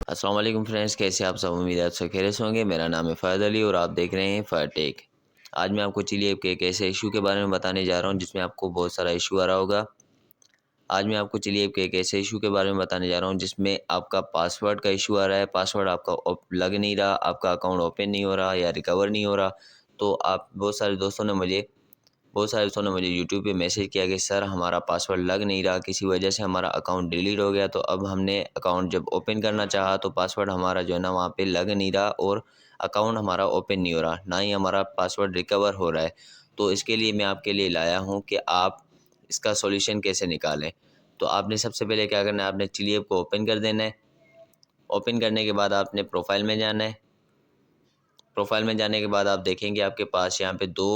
अस्सलाम वालेकुम फ्रेंड्स, कैसे आप सब। उम्मीद है आप सब खैरियत से होंगे। मेरा नाम है फ़हद अली और आप देख रहे हैं फ़हद टेक। आज मैं आपको चिली ऐप के एक ऐसे इशू के बारे में बताने जा रहा हूं जिसमें आपको बहुत सारा इशू आ रहा होगा। आज मैं आपको चिली ऐप के एक ऐसे इशू के बारे में बताने जा रहा हूं जिसमें आपका पासवर्ड का इशू आ रहा है। पासवर्ड आपका लग नहीं रहा, आपका अकाउंट ओपन नहीं हो रहा या रिकवर नहीं हो रहा। तो आप बहुत सारे दोस्तों ने मुझे यूट्यूब पे मैसेज किया कि सर हमारा पासवर्ड लग नहीं रहा, किसी वजह से हमारा अकाउंट डिलीट हो गया। तो अब हमने अकाउंट जब ओपन करना चाहा तो पासवर्ड हमारा जो है ना वहाँ पे लग नहीं रहा और अकाउंट हमारा ओपन नहीं हो रहा, ना ही हमारा पासवर्ड रिकवर हो रहा है। तो इसके लिए मैं आपके लिए लाया हूँ कि आप इसका सॉल्यूशन कैसे निकालें। तो आपने सबसे पहले क्या करना है, आपने चिली ऐप को ओपन कर देना है। ओपन करने के बाद आपने प्रोफाइल में जाना है। प्रोफाइल में जाने के बाद आप देखेंगे आपके पास यहाँ पे दो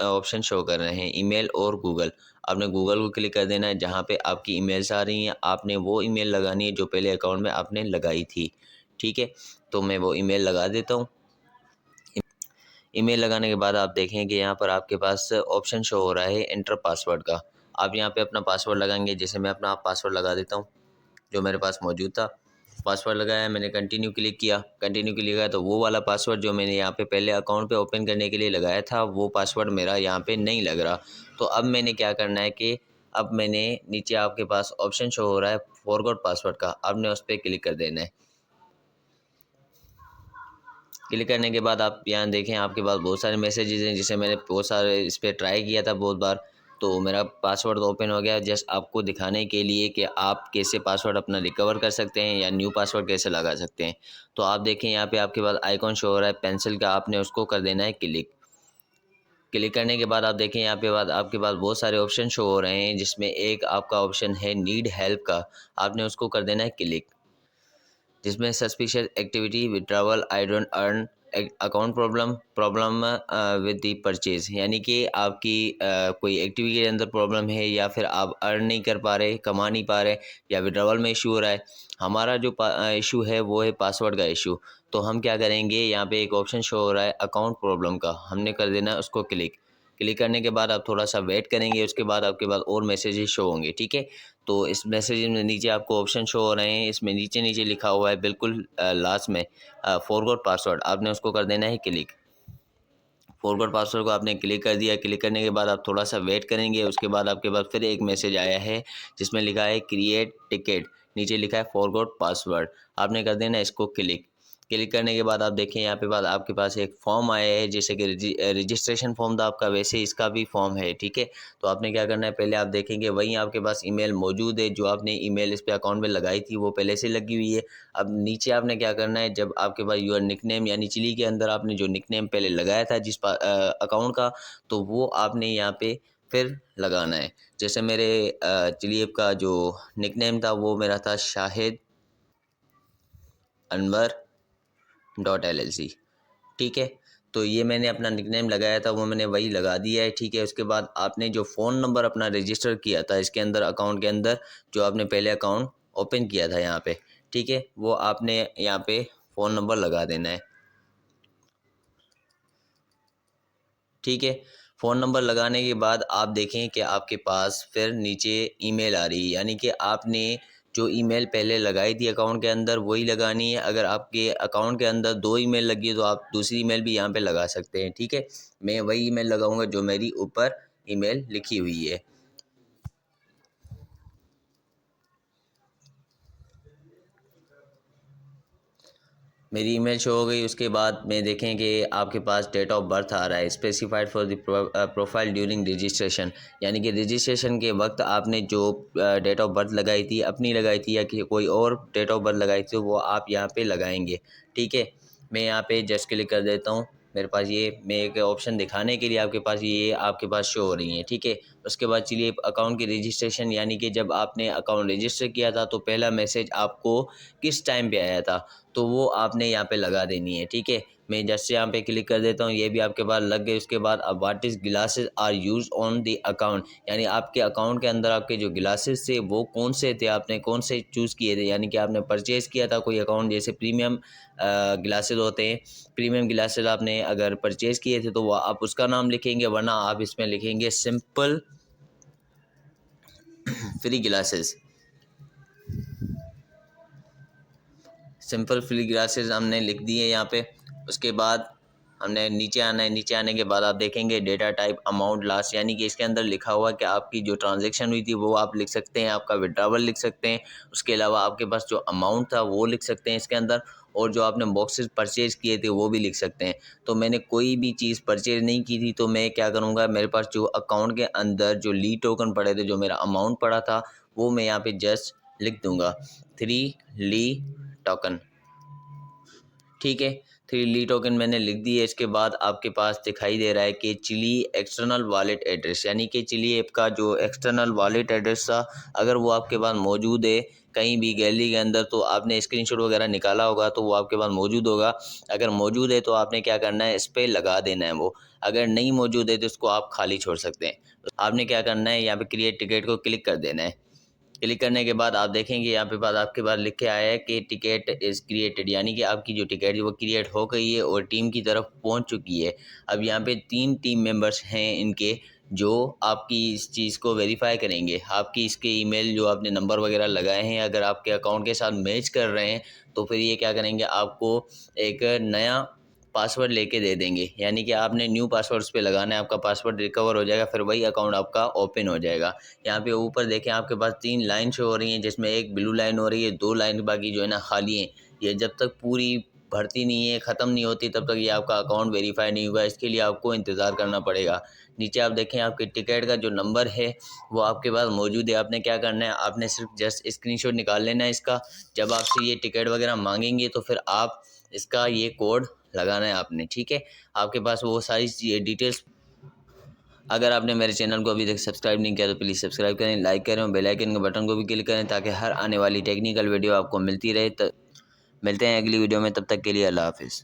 ऑप्शन शो कर रहे हैं, ईमेल और गूगल। आपने गूगल को क्लिक कर देना है, जहाँ पे आपकी ईमेल्स आ रही हैं आपने वो ईमेल लगानी है जो पहले अकाउंट में आपने लगाई थी। ठीक है, तो मैं वो ईमेल लगा देता हूँ। ईमेल लगाने के बाद आप देखेंगे यहाँ पर आपके पास ऑप्शन शो हो रहा है एंटर पासवर्ड का। आप यहाँ पे अपना पासवर्ड लगाएंगे। जैसे मैं अपना पासवर्ड लगा देता हूँ जो मेरे पास मौजूद था। पासवर्ड लगाया, मैंने कंटिन्यू क्लिक किया। कंटिन्यू क्लिक किया तो वो वाला पासवर्ड जो मैंने यहाँ पे पहले अकाउंट पे ओपन करने के लिए लगाया था वो पासवर्ड मेरा यहाँ पे नहीं लग रहा। तो अब मैंने क्या करना है कि अब मैंने नीचे आपके पास ऑप्शन शो हो रहा है फॉरगॉट पासवर्ड का, आपने उस पर क्लिक कर देना है। क्लिक करने के बाद आप यहाँ देखें आपके पास बहुत सारे मैसेजेस हैं जिसे मैंने बहुत सारे इस पर ट्राई किया था बहुत बार। तो मेरा पासवर्ड तो ओपन हो गया। जस्ट आपको दिखाने के लिए कि आप कैसे पासवर्ड अपना रिकवर कर सकते हैं या न्यू पासवर्ड कैसे लगा सकते हैं। तो आप देखें यहाँ पे आपके पास आइकॉन शो हो रहा है पेंसिल का, आपने उसको कर देना है क्लिक। क्लिक करने के बाद आप देखें यहाँ पे बाद आपके पास बहुत सारे ऑप्शन शो हो रहे हैं जिसमें एक आपका ऑप्शन है नीड हेल्प का, आपने उसको कर देना है क्लिक। जिसमें suspicious activity withdrawal I don't earn account problem with the purchase, यानी कि आपकी कोई एक्टिविटी के अंदर प्रॉब्लम है या फिर आप अर्न नहीं कर पा रहे, कमा नहीं पा रहे, या विड्रॉवल में इशू हो रहा है। हमारा जो इशू है वो है पासवर्ड का इशू। तो हम क्या करेंगे, यहाँ पे एक ऑप्शन शो हो रहा है अकाउंट प्रॉब्लम का, हमने कर देना है उसको क्लिक। क्लिक करने के बाद आप थोड़ा सा वेट करेंगे, उसके बाद आपके पास और मैसेजेस शो होंगे। ठीक है, तो इस मैसेज में नीचे आपको ऑप्शन शो हो रहे हैं, इसमें नीचे नीचे लिखा हुआ है बिल्कुल लास्ट में फॉरगॉट पासवर्ड, आपने उसको कर देना है क्लिक। फॉरगॉट पासवर्ड को आपने क्लिक कर दिया। क्लिक करने के बाद आप थोड़ा सा वेट करेंगे, उसके बाद आपके पास फिर एक मैसेज आया है जिसमें लिखा है क्रिएट टिकट, नीचे लिखा है फॉरगॉट पासवर्ड, आपने कर देना है इसको क्लिक। क्लिक करने के बाद आप देखें यहाँ पे बाद आपके पास एक फॉर्म आया है, जैसे कि रजिस्ट्रेशन फॉर्म था आपका वैसे इसका भी फॉर्म है। ठीक है, तो आपने क्या करना है, पहले आप देखेंगे वहीं आपके पास ईमेल मौजूद है, जो आपने ईमेल इस पे अकाउंट में लगाई थी वो पहले से लगी हुई है। अब नीचे आपने क्या करना है, जब आपके पास यूर निकनेम यानी चिली के अंदर आपने जो निकनेम पहले लगाया था जिस अकाउंट का, तो वो आपने यहाँ पे फिर लगाना है। जैसे मेरे चिली ऐप का जो निकनेम था वो मेरा था शाहिद अनवर .llc। ठीक है, तो ये मैंने अपना निकनेम लगाया था वो मैंने वही लगा दिया है। ठीक है, उसके बाद आपने जो फ़ोन नंबर अपना रजिस्टर किया था इसके अंदर अकाउंट के अंदर, जो आपने पहले अकाउंट ओपन किया था यहाँ पे, ठीक है, वो आपने यहाँ पे फ़ोन नंबर लगा देना है। ठीक है, फ़ोन नंबर लगाने के बाद आप देखें कि आपके पास फिर नीचे ईमेल आ रही है, यानी कि आपने जो ईमेल पहले लगाई थी अकाउंट के अंदर वही लगानी है। अगर आपके अकाउंट के अंदर दो ईमेल लगी है तो आप दूसरी ईमेल भी यहाँ पे लगा सकते हैं। ठीक है, मैं वही ईमेल लगाऊंगा जो मेरी ऊपर ईमेल लिखी हुई है। मेरी ईमेल शो हो गई। उसके बाद में देखें कि आपके पास डेट ऑफ बर्थ आ रहा है specified for the profile during registration, यानी कि रजिस्ट्रेशन के वक्त आपने जो डेट ऑफ बर्थ लगाई थी, अपनी लगाई थी या कि कोई और डेट ऑफ बर्थ लगाई थी, वो आप यहाँ पे लगाएंगे। ठीक है, मैं यहाँ पे जस्ट क्लिक कर देता हूँ। मेरे पास ये मैं एक ऑप्शन दिखाने के लिए आपके पास ये आपके पास शो हो रही हैं। ठीक है, उसके बाद चलिए अकाउंट की रजिस्ट्रेशन, यानी कि जब आपने अकाउंट रजिस्टर किया था तो पहला मैसेज आपको किस टाइम पे आया था, तो वो आपने यहाँ पे लगा देनी है। ठीक है, मैं जस्ट यहाँ पे क्लिक कर देता हूँ, ये भी आपके पास लग गई। उसके बाद अब what is glasses are use on the account, यानी आपके अकाउंट के अंदर आपके जो ग्लासेस थे वो कौन से थे, आपने कौन से चूज़ किए थे, यानी कि आपने परचेज़ किया था कोई अकाउंट, जैसे प्रीमियम ग्लासेस होते हैं, प्रीमियम ग्लासेस आपने अगर परचेज़ किए थे तो वो आप उसका नाम लिखेंगे, वरना आप इसमें लिखेंगे simple free glasses. Simple free glasses हमने लिख दिए यहाँ पे। उसके बाद हमने नीचे आना है। नीचे आने के बाद आप देखेंगे डेटा टाइप अमाउंट लास्ट, यानी कि इसके अंदर लिखा हुआ है कि आपकी जो ट्रांजैक्शन हुई थी वो आप लिख सकते हैं, आपका विड्रॉवल लिख सकते हैं, उसके अलावा आपके पास जो अमाउंट था वो लिख सकते हैं इसके अंदर, और जो आपने बॉक्सेस परचेज़ किए थे वो भी लिख सकते हैं। तो मैंने कोई भी चीज़ परचेज़ नहीं की थी, तो मैं क्या करूँगा, मेरे पास जो अकाउंट के अंदर जो ली टोकन पड़े थे, जो मेरा अमाउंट पड़ा था, वो मैं यहाँ पे जस्ट लिख दूँगा 3 ली टोकन। ठीक है, 3 ली टोकन मैंने लिख दी है। इसके बाद आपके पास दिखाई दे रहा है कि चिली एक्सटर्नल वॉलेट एड्रेस, यानी कि चिली ऐप का जो एक्सटर्नल वॉलेट एड्रेस था, अगर वो आपके पास मौजूद है कहीं भी गैलरी के अंदर, तो आपने स्क्रीनशॉट वगैरह निकाला होगा तो वो आपके पास मौजूद होगा। अगर मौजूद है तो आपने क्या करना है, इस पर लगा देना है वो। अगर नहीं मौजूद है तो इसको आप खाली छोड़ सकते हैं। तो आपने क्या करना है, यहाँ पे क्रिएट टिकट को क्लिक कर देना है। क्लिक करने के बाद आप देखेंगे यहाँ पे बाद आपके पास लिख के आया है कि टिकट इज़ क्रिएटेड, यानी कि आपकी जो टिकट है वो क्रिएट हो गई है और टीम की तरफ पहुँच चुकी है। अब यहाँ पे 3 टीम मेंबर्स हैं इनके, जो आपकी इस चीज़ को वेरीफाई करेंगे। आपकी इसके ईमेल जो आपने नंबर वगैरह लगाए हैं, अगर आपके अकाउंट के साथ मैच कर रहे हैं तो फिर ये क्या करेंगे, आपको एक नया पासवर्ड लेके दे देंगे, यानी कि आपने न्यू पासवर्ड उस पे लगाना है, आपका पासवर्ड रिकवर हो जाएगा, फिर वही अकाउंट आपका ओपन हो जाएगा। यहाँ पे ऊपर देखें आपके पास 3 लाइन शो हो रही हैं, जिसमें एक ब्लू लाइन हो रही है, 2 लाइन बाकी जो है ना खाली हैं। ये जब तक पूरी भर्ती नहीं है, ख़त्म नहीं होती, तब तक ये आपका अकाउंट वेरीफाई नहीं हुआ। इसके लिए आपको इंतज़ार करना पड़ेगा। नीचे आप देखें आपके टिकट का जो नंबर है वो आपके पास मौजूद है। आपने क्या करना है, आपने सिर्फ जस्ट स्क्रीनशॉट निकाल लेना है इसका। जब आपसे ये टिकट वगैरह मांगेंगे तो फिर आप इसका ये कोड लगाना है आपने। ठीक है, आपके पास वो सारी डिटेल्स। अगर आपने मेरे चैनल को अभी तक सब्सक्राइब नहीं किया तो प्लीज़ सब्सक्राइब करें, लाइक करें और बेल आइकन के बटन को भी क्लिक करें, ताकि हर आने वाली टेक्निकल वीडियो आपको मिलती रहे। मिलते हैं अगली वीडियो में, तब तक के लिए अल्लाह हाफिज़।